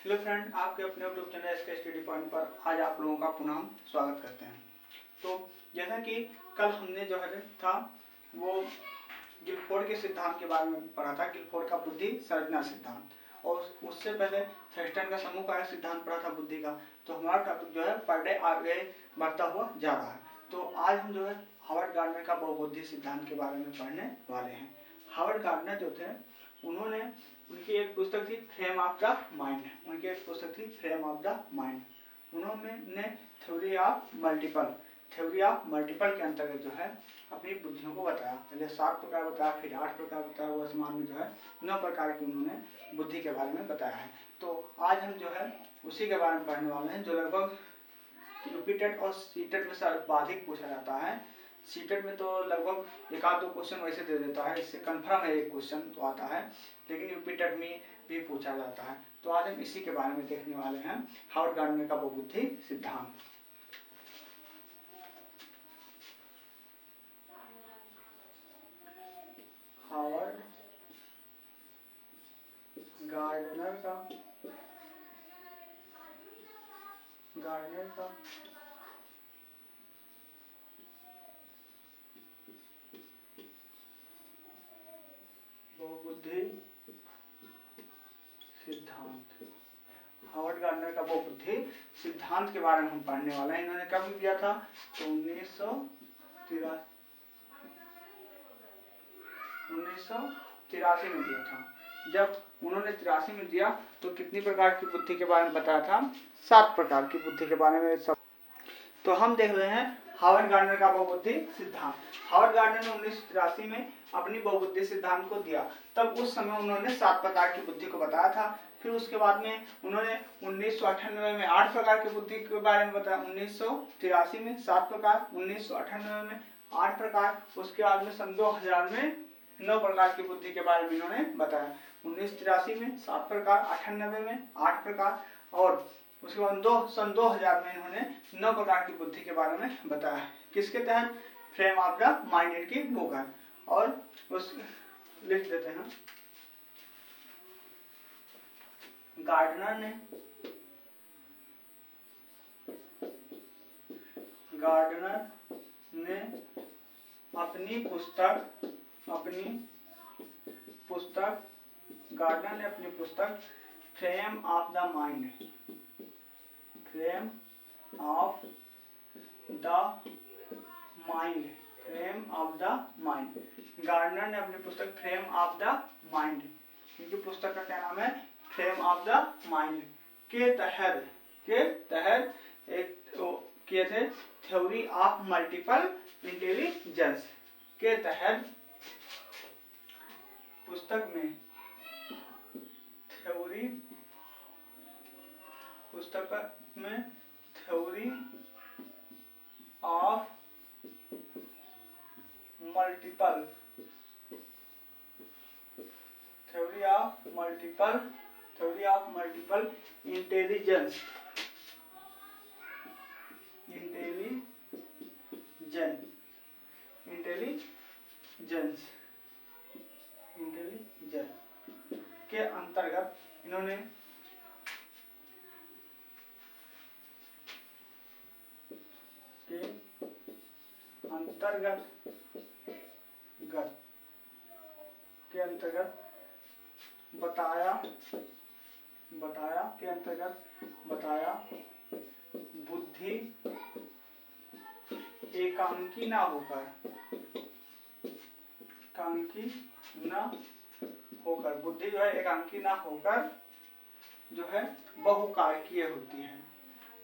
Hello friend, आपके अपने YouTube channel SK study point पर आज आप लोगों का पुनः स्वागत करते हैं। तो जैसा कि कल हमने जो है था वो गिलफोर्ड के सिद्धांत के बारे में पढ़ा था, गिलफोर्ड का बुद्धि संरचना सिद्धांत, और उससे पहले थर्स्टन का समूह कारक सिद्धांत पढ़ा था बुद्धि का। तो हमारा टॉपिक जो है पर डे आगे बढ़ता हुआ जा रहा है। तो आज हम जो है हार्वर्ड गार्डनर का बहुबुद्धि सिद्धांत के बारे में पढ़ने वाले हैं। हार्वर्ड गार्डनर जो थे उन्होंने उनकी एक पुस्तक थी फ्रेम ऑफ द माइंड, उन्होंने थ्योरी ऑफ मल्टीपल के अंतर्गत जो है अपनी बुद्धियों को बताया। पहले 7 प्रकार बताया, फिर 8 प्रकार बताया, वर्तमान में जो है 9 प्रकार की उन्होंने बुद्धि के बारे में बताया है। तो आज हम जो है उसी के बारे में पढ़ने वाले हैं, जो लगभग यूपीटेट और सीटेट में सर्वाधिक पूछा जाता है। सीटेट में तो लगभग 1-2 क्वेश्चन वैसे दे देता है, इससे कंफर्म है एक क्वेश्चन तो आता है, लेकिन यूपीटेट में भी पूछा जाता है। तो आज हम इसी के बारे में देखने वाले हैं, हार्वर्ड गार्डनर का बहुबुद्धि सिद्धांत। हार्वर्ड गार्डनर का बहुबुद्धि सिद्धांत। हार्वर्ड गार्डनर का बहुबुद्धि सिद्धांत के बारे में हम पढ़ने वाले हैं। इन्होंने कब दिया था? तो 1983 में दिया था। जब उन्होंने 83 में दिया तो कितनी प्रकार की बुद्धि के बारे में बताया था? 7 प्रकार की बुद्धि के बारे में सब। तो हम देख रहे हैं हार्वर्ड गार्डनर का बहुबुद्धि सिद्धांत। हार्वर्ड गार्डनर ने 1983 में अपनी बहुबुद्धि सिद्धांत को दिया। तब उस समय उन्होंने 7 प्रकार की बुद्धि को बताया था। फिर उसके बाद में उन्होंने 1998 में 8 प्रकार की बुद्धि के बारे में बताया। 1983 में 7 प्रकार, 1998 में 8 प्रकार, उसके बाद में सन 2000 में 9 प्रकार की बुद्धि के बारे में इन्होंने बताया। 1983 में 7 प्रकार, 98 में 8 प्रकार, और उसके बाद सन 2000 में इन्होंने 9 प्रकार की बुद्धि के बारे में बताया। किसके तहत? फ्रेम ऑफ द माइंड की बुक है, और उस लिख देते हैं। गार्डनर ने अपनी पुस्तक frame of the mind Gardner ने अपनी पुस्तक फ्रेम ऑफ द माइंड, इनकी पुस्तक का क्या नाम है? फ्रेम ऑफ द माइंड के तहत एक किए थे थ्योरी ऑफ मल्टीपल इंटेलिजेंस के तहत पुस्तक में थ्योरी ऑफ मल्टीपल इंटेलिजेंस के अंतर्गत इन्होंने बताया बुद्धि एकांकी न होकर बुद्धि जो है एकांकी ना होकर जो है बहुकारकीय होती है।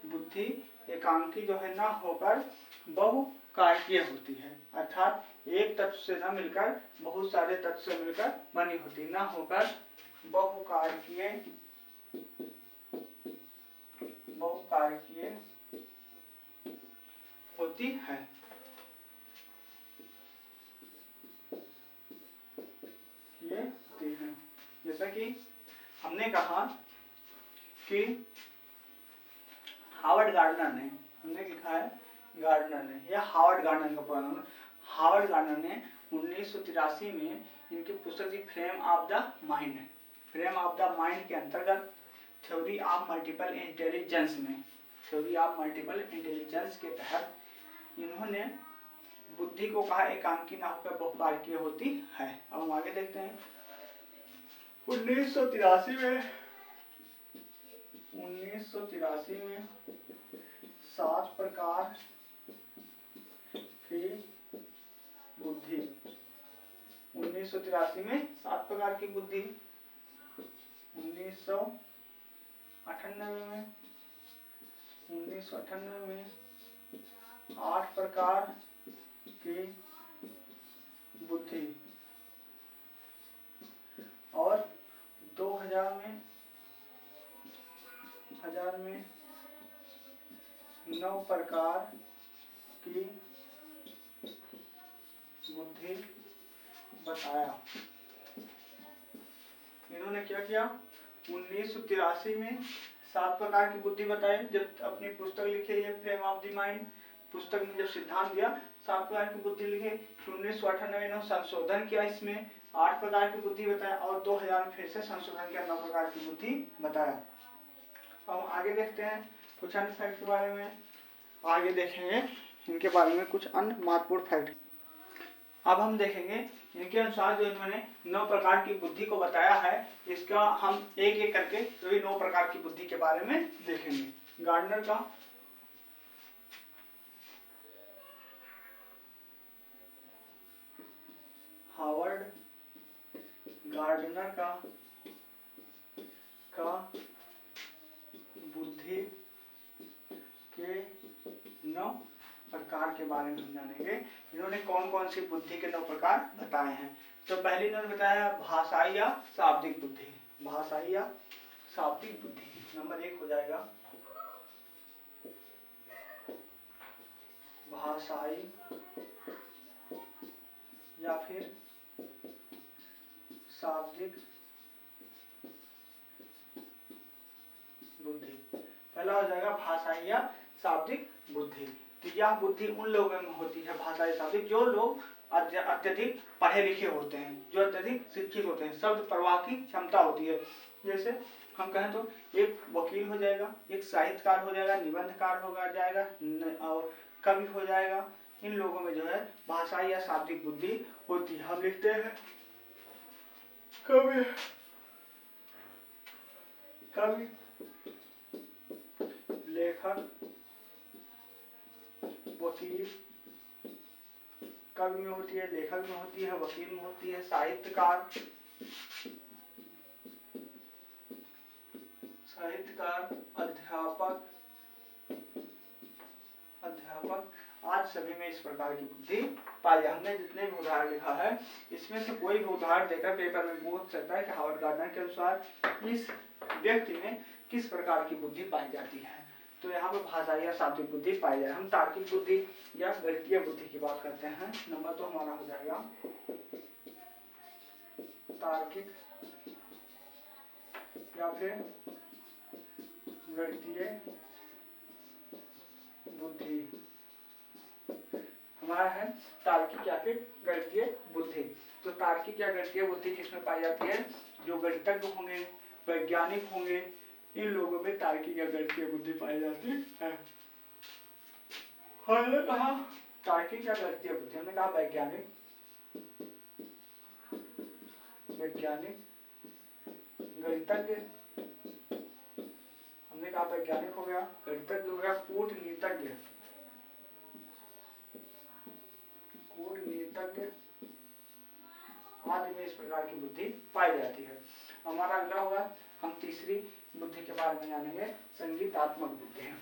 बुद्धि एकांकी जो है ना होकर बहुकारकीय होती है, अर्थात एक तत्व से न मिलकर बहुत सारे तत्व से मिलकर बनी होती, ना होकर बहुकारकीय होती है। ये देखें, जैसा कि हमने कहा कि हार्वर्ड गार्डनर ने, हमने लिखा है गार्डनर ने, या हार्वर्ड गार्डनर का पूरा नाम। हार्वर्ड गार्डनर ने 1983 में इनकी पुस्तक थी फ्रेम ऑफ द माइंड के अंतर्गत थ्योरी ऑफ मल्टीपल इंटेलिजेंस में, थ्योरी ऑफ मल्टीपल इंटेलिजेंस के तहत इन्होंने बुद्धि को कहा एकांकी न होकर बहुकारकीय होती है। अब हम आगे देखते हैं। 1983 में 7 प्रकार की बुद्धि, 1983 में 7 प्रकार की बुद्धि, 1998 में 8 प्रकार की बुद्धि और 2000 में 9 प्रकार की बुद्धि बताया। इन्होंने क्या किया, 1983 में 7 प्रकार की बुद्धि बताई। जब अपनी पुस्तक लिखे ये फ्रेम ऑफ द माइंड पुस्तक में जब सिद्धांत दिया 7 प्रकार की बुद्धि लिखे, 1998 में संशोधन किया, इसमें 8 प्रकार की बुद्धि बताया और 2000 में फिर से संशोधन किया, 9 प्रकार की बुद्धि बताया। अब आगे देखते हैं कुछ अन्य फैक्ट के बारे में, आगे देखेंगे इनके बारे में कुछ अन्य महत्वपूर्ण फैक्ट। अब हम देखेंगे इनके अनुसार जो इन्होंने 9 प्रकार की बुद्धि को बताया है, इसका हम एक एक करके सभी 9 प्रकार की बुद्धि के बारे में देखेंगे। गार्डनर का हावर्ड गार्डनर का बुद्धि के 9 प्रकार के बारे में हम जानेंगे। इन्होंने कौन कौन सी बुद्धि के 9 प्रकार बताए हैं। तो पहले इन्होंने बताया भाषाई या शाब्दिक बुद्धि, भाषाई या शाब्दिक बुद्धि नंबर 1 हो जाएगा। भाषाई या फिर शाब्दिक बुद्धि, पहला हो जाएगा भाषाई या शाब्दिक बुद्धि। तो यह बुद्धि उन लोगों में होती है, भाषाई शाब्दिक, जो लोग अत्यधिक पढ़े लिखे होते हैं, जो अत्यधिक शिक्षित होते हैं, शब्द प्रवाह की क्षमता होती है। जैसे हम कहें तो एक वकील हो जाएगा, एक साहित्यकार हो जाएगा, निबंधकार हो जाएगा और कवि हो जाएगा। इन लोगों में जो है भाषाई या शाब्दिक बुद्धि होती है। हम लिखते हैं कवि, कवि, लेखक, वकील, कवि में होती है, लेखक में होती है, वकील में होती है, साहित्यकार, अध्यापक, आज सभी में इस प्रकार की बुद्धि पाई। हमने जितने भी उदाहरण लिखा है इसमें से कोई भी उदाहरण देकर पेपर में पूछ सकता है कि हावर्ड गार्डनर के अनुसार इस व्यक्ति में किस प्रकार की बुद्धि पाई जाती है। तो यहाँ पर भाषाई या शाब्दिक बुद्धि पाई जाए। हम तार्किक बुद्धि या गणितीय बुद्धि की बात करते हैं। नंबर 2 हमारा हो जाएगा तार्किक या फिर गणितीय बुद्धि। हमारा है तार्किक या फिर गणितीय बुद्धि। तो तार्किक या गणितीय बुद्धि किसमें पाई जाती है, जो गणितज्ञ होंगे, वैज्ञानिक होंगे, इन लोगों में तार्किक या गणितीय बुद्धि पाई जाती है। हमने कहा तार्किक या गणितीय बुद्धि, हमने कहा वैज्ञानिक, गणितज्ञ, हमने कहा वैज्ञानिक हो गया, गणितज्ञ हो गया, कूटनीतिज्ञ, आदि में इस प्रकार की बुद्धि पाई जाती है। हमारा अगला होगा, हम तीसरी बुद्धि के बारे में जानेंगे, संगीतात्मक बुद्धि।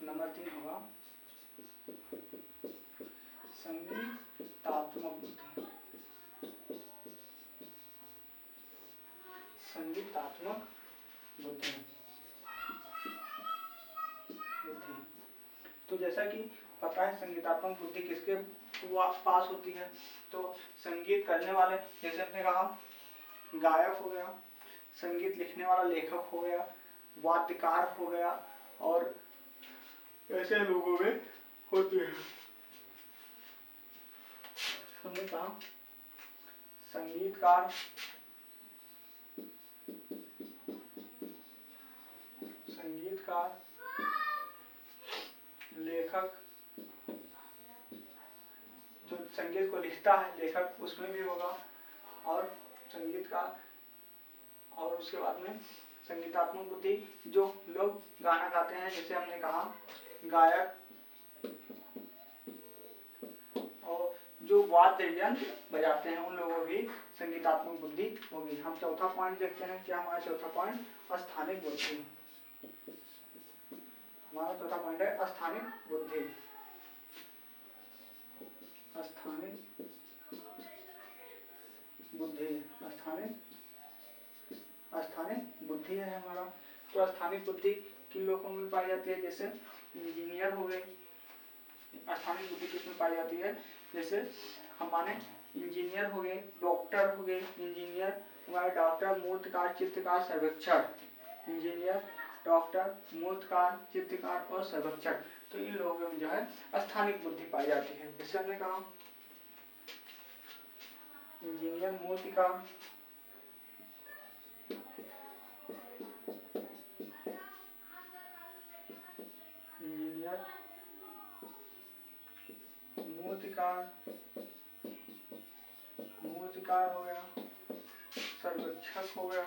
नंबर 3 होगा संगीतात्मक बुद्धि। संगीतात्मक बुद्धि, तो जैसा कि पता है संगीतात्मक बुद्धि किसके पास होती है, तो संगीत करने वाले, जैसे आपने कहा गायक हो गया, संगीत लिखने वाला लेखक हो गया, वाद्यकार हो गया, और ऐसे लोगों में होती है। हमने कहा संगीतकार, संगीतकार, लेखक, जो संगीत को लिखता है लेखक उसमें भी होगा, और संगीतकार, और उसके बाद में संगीतात्मक बुद्धि, जो लोग गाना गाते हैं जैसे हमने कहा गायक, और जो वाद्य यंत्र बजाते हैं उन लोगों की संगीतात्मक बुद्धि होगी। हम चौथा पॉइंट देखते हैं, क्या हमारा चौथा पॉइंट, स्थानिक बुद्धि। हमारा चौथा पॉइंट है स्थानिक बुद्धि। स्थानिक बुद्धि, स्थानिक बुद्धि है हमारा। तो स्थानिक बुद्धि किन लोगों में पाई जाती है, जैसे इंजीनियर हो गए। स्थानिक बुद्धि किसमें पाई जाती है, जैसे हमारे इंजीनियर हो गए, डॉक्टर हो गए, इंजीनियर हमारे डॉक्टर, मूर्तिकार, चित्रकार, सर्वेक्षक, इंजीनियर, डॉक्टर, मूर्तिकार, चित्रकार और सर्वेक्षक, तो इन लोगों में जो है स्थानिक बुद्धि पाई जाती है। जैसे हमने कहा इंजीनियर, मूर्तिकार, इंजीनियर, मूर्तिकार हो गया, सर्वेक्षक हो गया,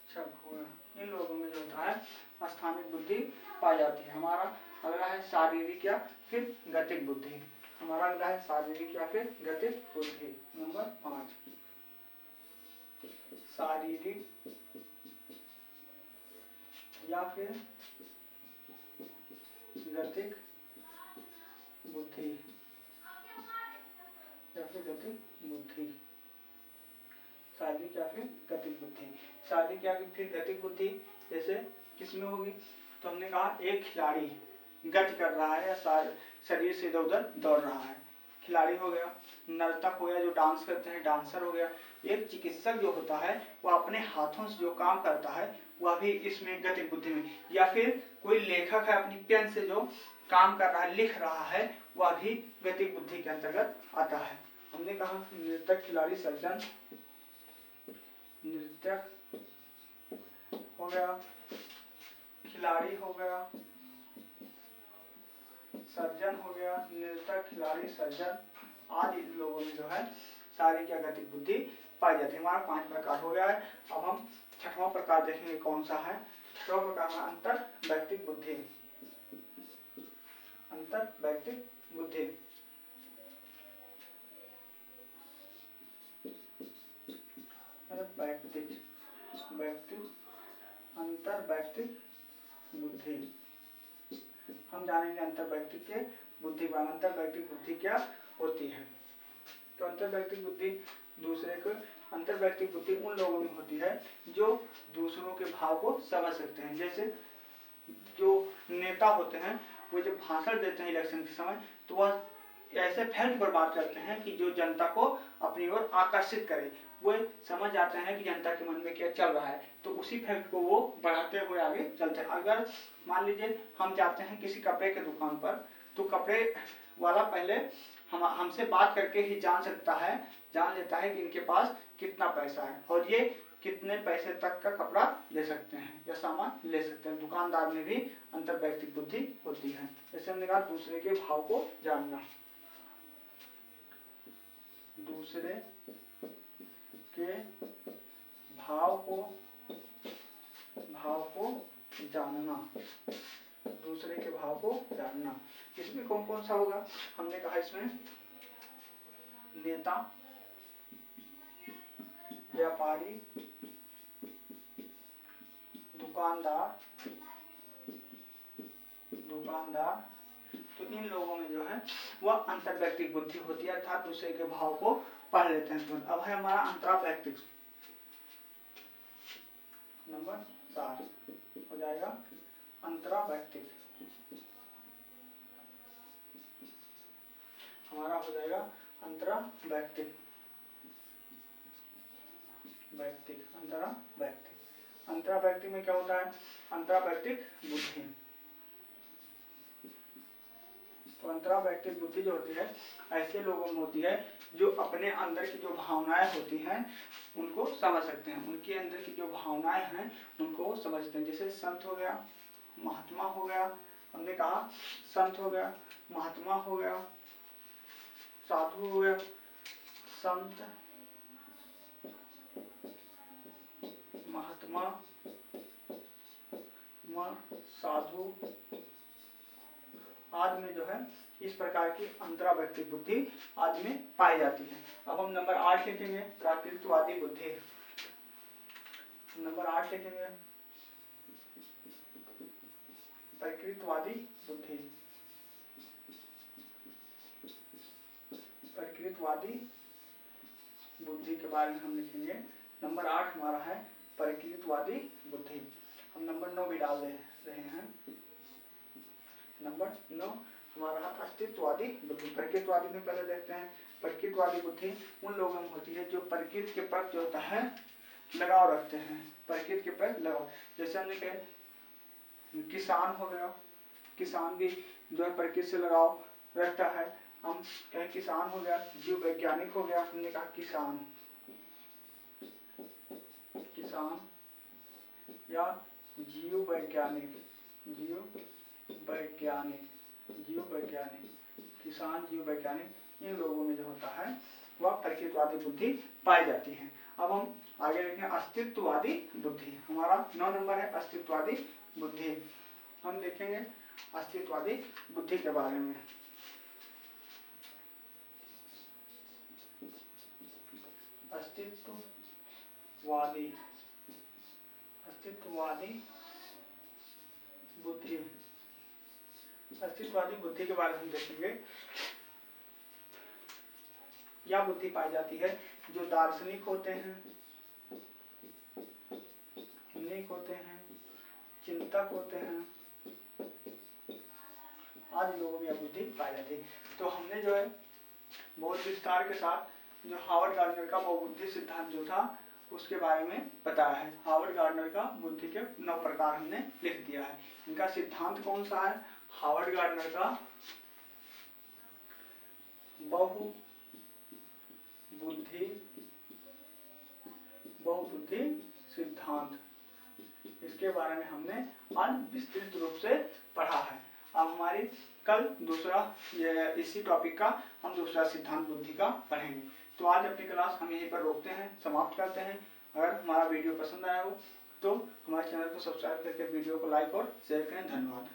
छक हो गया, इन लोगों में जो होता है स्थानिक बुद्धि पाई जाती है। हमारा अगला है शारीरिक या फिर गतिक बुद्धि। हमारा अगला है शारीरिक या फिर गतिक बुद्धि। नंबर 5, शारीरिक या फिर गतिक बुद्धि, या फिर गतिक बुद्धि, शारीरिक या फिर गतिक बुद्धि। शारीरिक या फिर गतिक बुद्धि जैसे किसमें होगी, तो हमने कहा एक खिलाड़ी गति कर रहा है या शरीर से इधर उधर दौड़ रहा है, खिलाड़ी हो गया। नर्तक हो गया, जो डांस करते हैं, डांसर हो गया। एक चिकित्सक जो होता है वह अपने हाथों से जो काम करता है वह भी इसमें गतिक बुद्धि में। या फिर कोई लेखक है, अपनी पेन से जो काम कर रहा है, लिख रहा है, वह भी गतिक बुद्धि के अंतर्गत आता है। हमने कहा नृतक, खिलाड़ी, सर्जन, नृत्यक हो गया, खिलाड़ी हो गया, सर्जन हो गया, नृतक, खिलाड़ी, सर्जन आदि लोगों में जो है शारीरिक या गतिक बुद्धि पाई जाती है। हमारा 5 प्रकार हो गया है। अब हम छठवां प्रकार देखेंगे कौन सा है। छठवां प्रकार है अंतर वैयक्तिक बुद्धि। अंतर वैयक्तिक बुद्धि, अंतर वैयक्तिक बुद्धि। हम जानेंगे अंतर वैयक्तिक के बुद्धि का। अंतर वैयक्तिक बुद्धि क्या होती है। तो अंतर वैयक्तिक बुद्धि दूसरे को, अंतर वैयक्तिक बुद्धि उन लोगों में होती है जो दूसरों के भाव को समझ सकते हैं। जैसे जो नेता होते हैं वो जब भाषण देते हैं इलेक्शन के समय, तो वह ऐसे फैक्ट पर बात करते हैं कि जो जनता को अपनी ओर आकर्षित करे। वो समझ जाते हैं कि जनता के मन में क्या चल रहा है, तो उसी फैक्ट को वो बढ़ाते हुए आगे चलते हैं। अगर मान लीजिए हम जाते हैं किसी कपड़े के दुकान पर, तो कपड़े वाला पहले हमसे बात करके ही जान लेता है कि इनके पास कितना पैसा है और ये कितने पैसे तक का कपड़ा ले सकते हैं या सामान ले सकते हैं। दुकानदार में भी अंतर वैयक्तिक बुद्धि होती है। जैसे हमने कहा दूसरे के भाव को जानना, दूसरे के भाव को जानना, दूसरे के भाव को जानना। इसमें कौन कौन सा होगा, हमने कहा इसमें नेता, व्यापारी, दुकानदार, तो इन लोगों में जो है वह अंतर्वैयक्तिक बुद्धि होती है, अर्थात दूसरे के भाव को पढ़ लेते हैं। अब है हमारा अंतरावैयक्तिक। नंबर 4 हो जाएगा अंतरावैयक्तिक। हमारा हो जाएगा अंतरावैयक्तिक, अंतरावैयक्तिक में क्या होता है, अंतरावैयक्तिक बुद्धि। तो अंतरावैयक्तिक बुद्धि जो होती है ऐसे लोगों में होती है जो अपने अंदर की जो भावनाएं होती हैं उनको समझ सकते हैं, उनके अंदर की जो भावनाएं हैं उनको समझते हैं। जैसे संत हो गया, महात्मा हो गया, हमने कहा संत हो गया, महात्मा हो गया, साधु हो गया, संत, महात्मा, साधु आदि में जो है इस प्रकार की अंतरावैयक्तिक बुद्धि आदि में पाई जाती है। अब हम नंबर 8 लिखेंगे, प्राकृतवादी बुद्धि। नंबर 8 लिखेंगे, प्रकृतवादी बुद्धि। प्रकृतवादी बुद्धि के बारे में हम लिखेंगे। नंबर 8 हमारा है प्रकृतवादी बुद्धि। हम नंबर 9 भी डाल रहे हैं। नंबर 9 हमारा अस्तित्ववादी बुद्धि। प्रकृतवादी में पहले देखते हैं। प्रकृतवादी बुद्धि उन लोगों में होती है जो प्रकृति के प्रति जो होता है लगाव रखते हैं, प्रकृति के प्रति लगाव। जैसे हमने कहा किसान हो गया, किसान भी जो है प्रकृति से लगाव रखता है। हम कहें किसान हो गया, जीव वैज्ञानिक हो गया, हमने कहा किसान, किसान या जीव वैज्ञानिक, जीव वैज्ञानिक, जीव वैज्ञानिक, किसान, जीव वैज्ञानिक, इन लोगों में जो होता है वह प्रकृतवादी बुद्धि पाई जाती है। अब हम आगे देखें अस्तित्ववादी बुद्धि। हमारा 9 नंबर है अस्तित्ववादी बुद्धि। हम देखेंगे अस्तित्ववादी बुद्धि के बारे में। अस्तित्ववादी, अस्तित्ववादी बुद्धि, अस्तित्ववादी बुद्धि के बारे में हम देखेंगे। यह बुद्धि पाई जाती है जो दार्शनिक होते हैं, नेक होते हैं, चिंतक होते हैं, आदि लोगों में यह बुद्धि पाई जाती है। तो हमने जो है बहुत विस्तार के साथ जो हार्वर्ड गार्डनर का बहुबुद्धि सिद्धांत जो था उसके बारे में बताया है। हार्वर्ड गार्डनर का बुद्धि के 9 प्रकार हमने लिख दिया है। इनका सिद्धांत कौन सा है? हार्वर्ड गार्डनर का बहुबुद्धि सिद्धांत, इसके बारे में हमने आज विस्तृत रूप से पढ़ा है। अब हमारी कल दूसरा इसी टॉपिक का हम दूसरा सिद्धांत बुद्धि का पढ़ेंगे। तो आज अपनी क्लास हम यहीं पर रोकते हैं, समाप्त करते हैं। अगर हमारा वीडियो पसंद आया हो तो हमारे चैनल को सब्सक्राइब करके वीडियो को लाइक और शेयर करें। धन्यवाद।